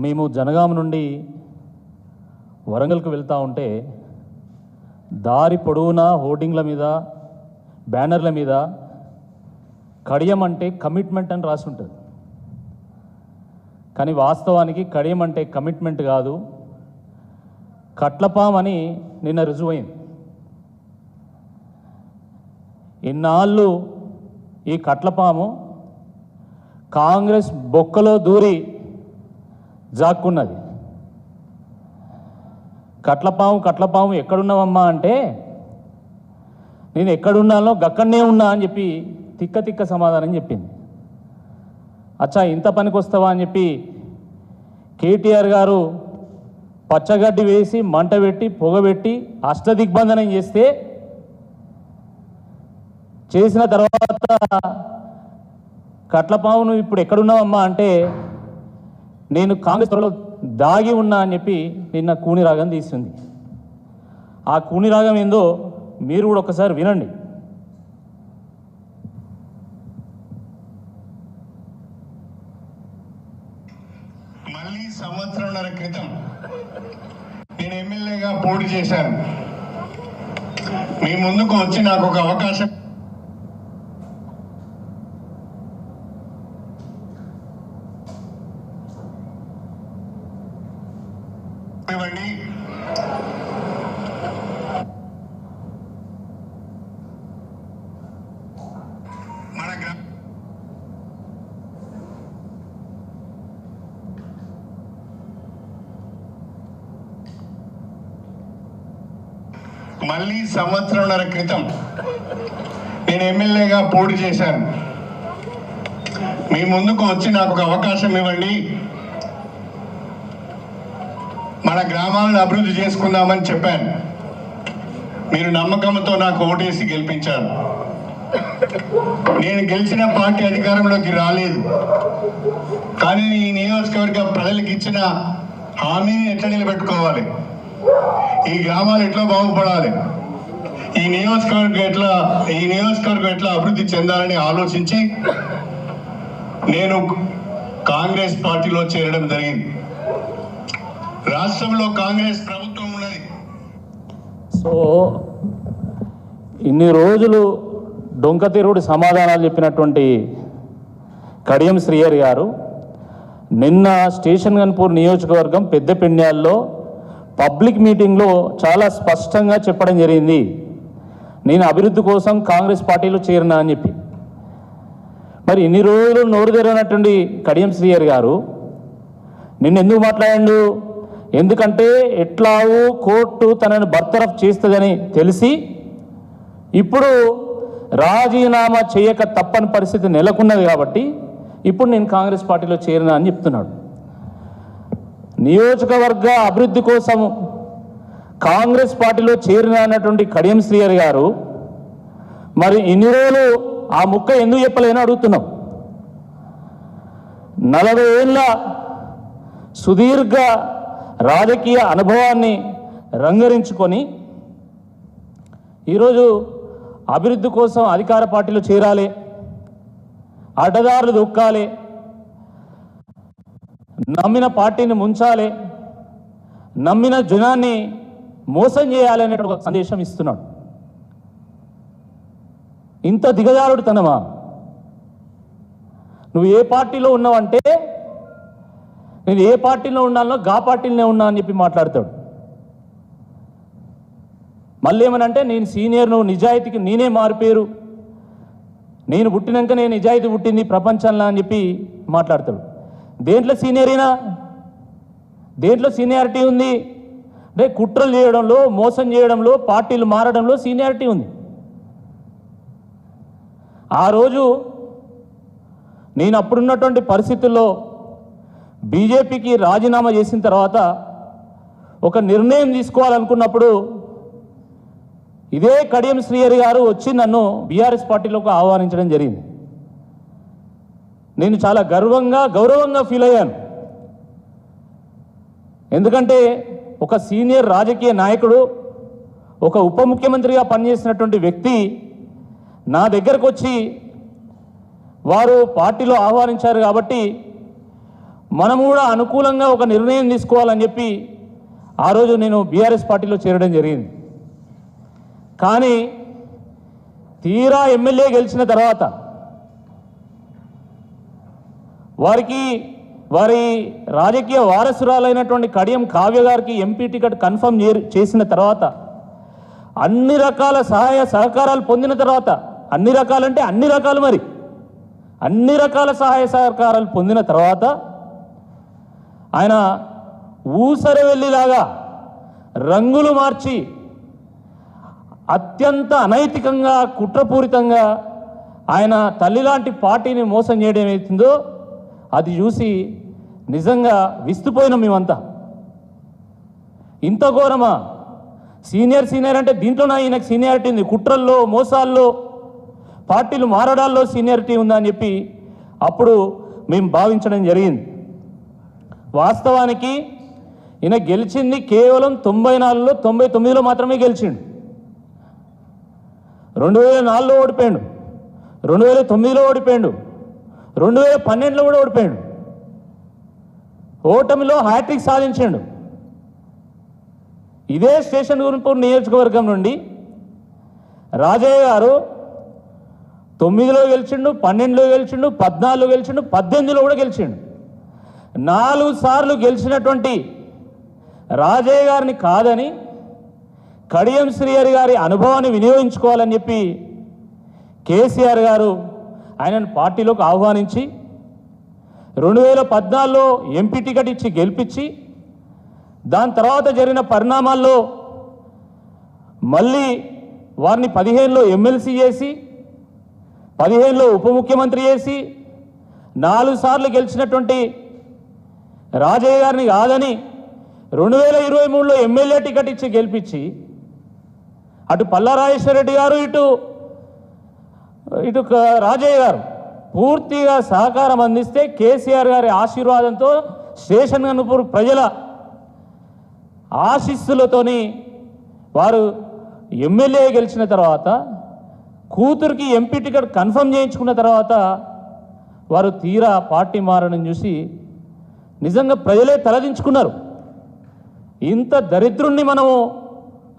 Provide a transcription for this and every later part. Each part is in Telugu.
మేము జనగామ నుండి వరంగల్కు వెళ్తూ ఉంటే దారి పొడవునా హోర్డింగ్ల మీద బ్యానర్ల మీద కడియం అంటే కమిట్మెంట్ అని రాసి ఉంటుంది. కానీ వాస్తవానికి కడియం అంటే కమిట్మెంట్ కాదు, కట్లపాం అని నిన్న రుజువైంది. ఇన్నాళ్ళు ఈ కట్లపాము కాంగ్రెస్ బొక్కలో దూరి జాక్కున్నది. కట్లపాము ఎక్కడున్నావమ్మా అంటే నేను ఎక్కడున్నానో గక్కడనే ఉన్నా అని చెప్పి తిక్క సమాధానం చెప్పింది. అచ్చా ఇంత పనికి వస్తావా అని చెప్పి కేటీఆర్ గారు పచ్చగడ్డి వేసి మంట పెట్టి పొగబెట్టి అష్టదిగ్బంధనం చేసిన తర్వాత కట్లపాము నువ్వు ఇప్పుడు ఎక్కడున్నావమ్మా అంటే నేను కాంగ్రెస్ త్వరలో దాగి ఉన్నా అని చెప్పి నిన్న కూని రాగం తీసింది. ఆ కూని రాగం ఏందో మీరు కూడా ఒకసారి వినండి. మళ్ళీ సంవత్సరంన్నర క్రితం నేను ఎమ్మెల్యేగా పోటీ చేశాను. మీ ముందుకు వచ్చి నాకు ఒక అవకాశం ఇవ్వండి. మళ్ళీ సంవత్సరంన్నర క్రితం నేను ఎమ్మెల్యేగా పోటీ చేశాను. మీ ముందుకు వచ్చి నాకు ఒక అవకాశం ఇవ్వండి, మన గ్రామాలను అభివృద్ధి చేసుకుందామని చెప్పాను. మీరు నమ్మకంతో నాకు ఓటేసి గెలిపించారు. నేను గెలిచిన పార్టీ అధికారంలోకి రాలేదు, కానీ ఈ నియోజకవర్గ ప్రజలకు ఇచ్చిన హామీని ఎట్లా నిలబెట్టుకోవాలి, ఈ గ్రామాలు ఎట్లా బాగుపడాలి, ఈ నియోజకవర్గం ఎట్లా అభివృద్ధి చెందాలని ఆలోచించి నేను కాంగ్రెస్ పార్టీలో చేరడం జరిగింది. రాష్ట్రంలో కాంగ్రెస్ ప్రభుత్వం ఉన్నది. సో ఇన్ని రోజులు డొంకతీరుడి సమాధానాలు చెప్పినటువంటి కడియం శ్రీహరి గారు నిన్న స్టేషన్ గన్పూర్ నియోజకవర్గం పెద్దపెండ్యాల్లో పబ్లిక్ మీటింగ్లో చాలా స్పష్టంగా చెప్పడం జరిగింది, నేను అభివృద్ధి కోసం కాంగ్రెస్ పార్టీలో చేరినా అని చెప్పి. మరి ఇన్ని రోజులు నోరు తెరవనటువంటి కడియం శ్రీహరి గారు నిన్న ఎందుకు మాట్లాడాడు? ఎందుకంటే ఎట్లాగూ కోర్టు తనను బర్తరఫ్ చేస్తుందని తెలిసి ఇప్పుడు రాజీనామా చేయక తప్పని పరిస్థితి నెలకొన్నది కాబట్టి ఇప్పుడు నేను కాంగ్రెస్ పార్టీలో చేరినా అని చెప్తున్నాడు. నియోజకవర్గ అభివృద్ధి కోసం కాంగ్రెస్ పార్టీలో చేరిన అన్నటువంటి కడియం శ్రీహరి గారు మరి ఇన్ని రోజులు ఆ ముక్క ఎందుకు చెప్పలేని అడుగుతున్నాం. 40 ఏళ్ళ సుదీర్ఘ రాజకీయ అనుభవాన్ని రంగరించుకొని ఈరోజు అభివృద్ధి కోసం అధికార పార్టీలో చేరాలి, అడ్డదారులు దొక్కాలి, నమ్మిన పార్టీని ముంచాలి, నమ్మిన జనాన్ని మోసం చేయాలి అనే ఒక సందేశం ఇస్తున్నాడు. ఇంత దిగజారుడుతనమా? నువ్వు ఏ పార్టీలో ఉన్నావంటే నేను ఏ పార్టీలో ఉన్నానో గా పార్టీలోనే ఉన్నా అని చెప్పి మాట్లాడతాడు. మళ్ళీ ఏమనంటే నేను సీనియర్, నువ్వు నిజాయితీకి నేనే మారిపోయారు, నేను పుట్టినాక నేను నిజాయితీ పుట్టింది ప్రపంచంలో అని చెప్పి మాట్లాడతాడు. దేంట్లో సీనియరీనా? దేంట్లో సీనియారిటీ ఉంది అంటే కుట్రలు చేయడంలో, మోసం చేయడంలో, పార్టీలు మారడంలో సీనియారిటీ ఉంది. ఆ రోజు నేను అప్పుడున్నటువంటి పరిస్థితుల్లో బీజేపీకి రాజీనామా చేసిన తర్వాత ఒక నిర్ణయం తీసుకోవాలనుకున్నప్పుడు ఇదే కడియం శ్రీహరి గారు వచ్చి నన్ను బీఆర్ఎస్ పార్టీలోకి ఆహ్వానించడం జరిగింది. నేను చాలా గౌరవంగా ఫీల్ అయ్యాను. ఎందుకంటే ఒక సీనియర్ రాజకీయ నాయకుడు, ఒక ఉప ముఖ్యమంత్రిగా పనిచేసినటువంటి వ్యక్తి నా దగ్గరకు వచ్చి వారు పార్టీలో ఆహ్వానించారు కాబట్టి మనం కూడా అనుకూలంగా ఒక నిర్ణయం తీసుకోవాలని చెప్పి ఆ రోజు నేను బీఆర్ఎస్ పార్టీలో చేరడం జరిగింది. కానీ తీరా ఎమ్మెల్యే గెలిచిన తర్వాత వారి రాజకీయ వారసురాలైనటువంటి కడియం కావ్య గారికి ఎంపీ టికెట్ కన్ఫర్మ్ చేసిన తర్వాత అన్ని రకాల సహాయ సహకారాలు పొందిన తర్వాత, అన్ని రకాలంటే అన్ని రకాలు, మరి అన్ని రకాల సహాయ సహకారాలు పొందిన తర్వాత ఆయన ఊసరవెల్లిలాగా రంగులు మార్చి అత్యంత అనైతికంగా కుట్రపూరితంగా ఆయన తల్లి లాంటి పార్టీని మోసం చేయడం ఏమవుతుందో అది చూసి నిజంగా విస్తుపోయినాం మేమంతా. ఇంత ఘోరమా? సీనియర్ అంటే దీంట్లోనే ఈయనకు సీనియారిటీ ఉంది, కుట్రల్లో మోసాల్లో పార్టీలు మారడాల్లో సీనియారిటీ ఉందా అని చెప్పి అప్పుడు మేము భావించడం జరిగింది. వాస్తవానికి ఈయన గెలిచింది కేవలం 94లో 99లో మాత్రమే గెలిచిండు. 2004లో ఓడిపోయాడు, 2009లో ఓడిపోయాడు, 2012లో కూడా ఓడిపోయాడు. ఓటమిలో హ్యాట్రిక్ సాధించాడు. ఇదే స్టేషన్ గురింపూర్ నియోజకవర్గం నుండి రాజయ్య గారు 9లో గెలిచిండు, 12లో గెలిచిండు, 14లో గెలిచిండు, 18లో కూడా గెలిచిండు. 4 సార్లు గెలిచినటువంటి రాజయ్య గారిని కాదని కడియం శ్రీహరి గారి అనుభవాన్ని వినియోగించుకోవాలని చెప్పి కేసీఆర్ గారు ఆయనను పార్టీలోకి ఆహ్వానించి 2014లో ఎంపీ టికెట్ ఇచ్చి గెలిపించి దాని తర్వాత జరిగిన పరిణామాల్లో మళ్ళీ వారిని 15లో ఎమ్మెల్సీ చేసి 15లో ఉప ముఖ్యమంత్రి చేసి 4 సార్లు గెలిచినటువంటి రాజయ్య గారిని కాదని 2023లో ఎమ్మెల్యే టికెట్ ఇచ్చి గెలిపించి అటు పల్లా రాజేశ్వరరెడ్డి గారు ఇటు రాజయ్య గారు పూర్తిగా సహకారం అందిస్తే కేసీఆర్ గారి ఆశీర్వాదంతో స్టేషన్ గన్పూర్ ప్రజల ఆశీస్సులతోని వారు ఎమ్మెల్యే గెలిచిన తర్వాత కూతురికి ఎంపీ టికెట్ కన్ఫర్మ్ చేయించుకున్న తర్వాత వారు తీరా పార్టీ మారడం చూసి నిజంగా ప్రజలే తలదించుకున్నారు. ఇంత దరిద్రుణ్ణి మనము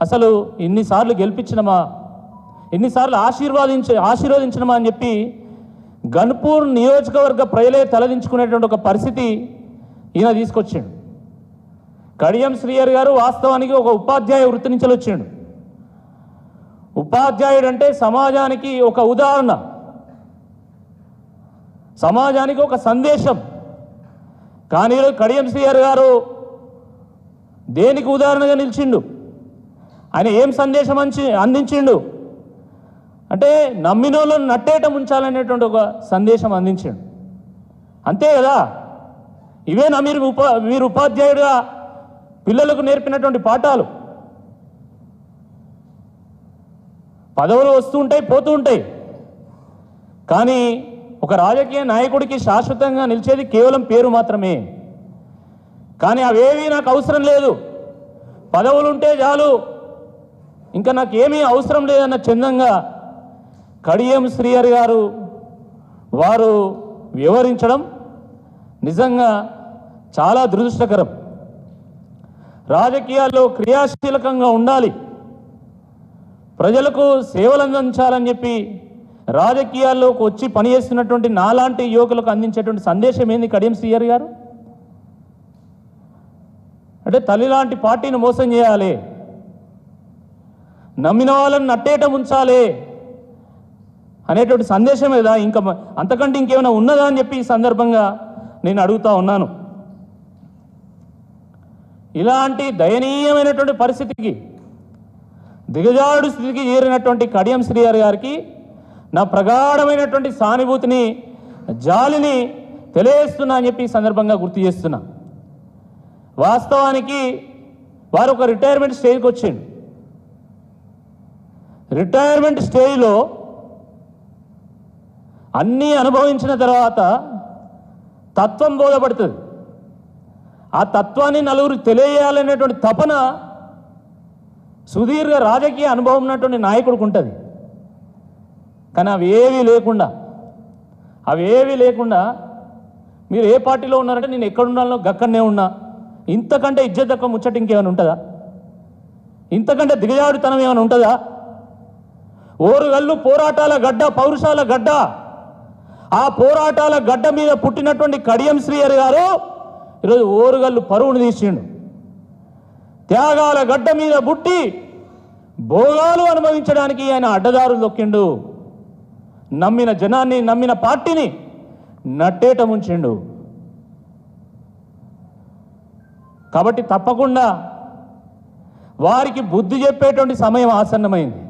అసలు ఇన్నిసార్లు గెలిపించినమా, ఎన్నిసార్లు ఆశీర్వదించినమా అని చెప్పి గన్పూర్ నియోజకవర్గ ప్రజలే తలదించుకునేటువంటి ఒక పరిస్థితి ఈయన తీసుకొచ్చాడు. కడియం శ్రీహరి గారు వాస్తవానికి ఒక ఉపాధ్యాయ వృత్తి నుంచి వచ్చాడు. ఉపాధ్యాయుడు అంటే సమాజానికి ఒక ఉదాహరణ, సమాజానికి ఒక సందేశం. కానీ కడియం శ్రీహరి గారు దేనికి ఉదాహరణగా నిలిచిండు? ఆయన ఏం సందేశం అందించిండు అంటే నమ్మినోళ్ళను నట్టేయటం ఉంచాలనేటువంటి ఒక సందేశం అందించాడు. అంతే కదా? ఇవేనా మీరు ఉపాధ్యాయుడిగా పిల్లలకు నేర్పినటువంటి పాఠాలు? పదవులు వస్తూ ఉంటాయి, పోతూ ఉంటాయి. కానీ ఒక రాజకీయ నాయకుడికి శాశ్వతంగా నిలిచేది కేవలం పేరు మాత్రమే. కానీ అవేవి నాకు అవసరం లేదు, పదవులు ఉంటే చాలు, ఇంకా నాకు ఏమీ అవసరం లేదన్న చందంగా కడియం శ్రీహరి గారు వారు వివరించడం నిజంగా చాలా దురదృష్టకరం. రాజకీయాల్లో క్రియాశీలకంగా ఉండాలి, ప్రజలకు సేవలు అందించాలని చెప్పి రాజకీయాల్లోకి వచ్చి పనిచేస్తున్నటువంటి నాలాంటి యువకులకు అందించేటువంటి సందేశం ఏంది కడియం శ్రీహరి గారు? అంటే తల్లి లాంటి పార్టీని మోసం చేయాలి, నమ్మిన వాళ్ళని నట్టేయటం ఉంచాలి అనేటువంటి సందేశం కదా. ఇంకా అంతకంటే ఇంకేమైనా ఉన్నదా అని చెప్పి ఈ సందర్భంగా నేను అడుగుతా ఉన్నాను. ఇలాంటి దయనీయమైనటువంటి పరిస్థితికి దిగజాడు స్థితికి చేరినటువంటి కడియం శ్రీహరి గారికి నా ప్రగాఢమైనటువంటి సానుభూతిని, జాలిని తెలియజేస్తున్నా అని చెప్పి ఈ సందర్భంగా గుర్తు చేస్తున్నా. వాస్తవానికి వారు ఒక రిటైర్మెంట్ స్టేజ్కి వచ్చిండు. రిటైర్మెంట్ స్టేజ్లో అన్నీ అనుభవించిన తర్వాత తత్వం బోధపడుతుంది. ఆ తత్వాన్ని నలుగురికి తెలియజేయాలనేటువంటి తపన సుదీర్ఘ రాజకీయ అనుభవం ఉన్నటువంటి నాయకుడికి ఉంటుంది. కానీ అవేవీ లేకుండా మీరు ఏ పార్టీలో ఉన్నారంటే నేను ఎక్కడున్నానో గక్కడనే ఉన్నా. ఇంతకంటే ఇజ్జత్ తక్కువ ముచ్చట ఇంకేమైనా ఉంటుందా? ఇంతకంటే దిగజారుతనం ఏమైనా ఉంటుందా? ఓరుగల్లు పోరాటాల గడ్డ, పౌరుషాల గడ్డ. ఆ పోరాటాల గడ్డ మీద పుట్టినటువంటి కడియం శ్రీహరి గారు ఈరోజు ఓరుగల్లు పరువును తీసిండు. త్యాగాల గడ్డ మీద పుట్టి భోగాలు అనుభవించడానికి ఆయన అడ్డదారులు దొక్కిండు. నమ్మిన జనాన్ని, నమ్మిన పార్టీని నట్టేట ముంచిండు. కాబట్టి తప్పకుండా వారికి బుద్ధి చెప్పేటువంటి సమయం ఆసన్నమైంది.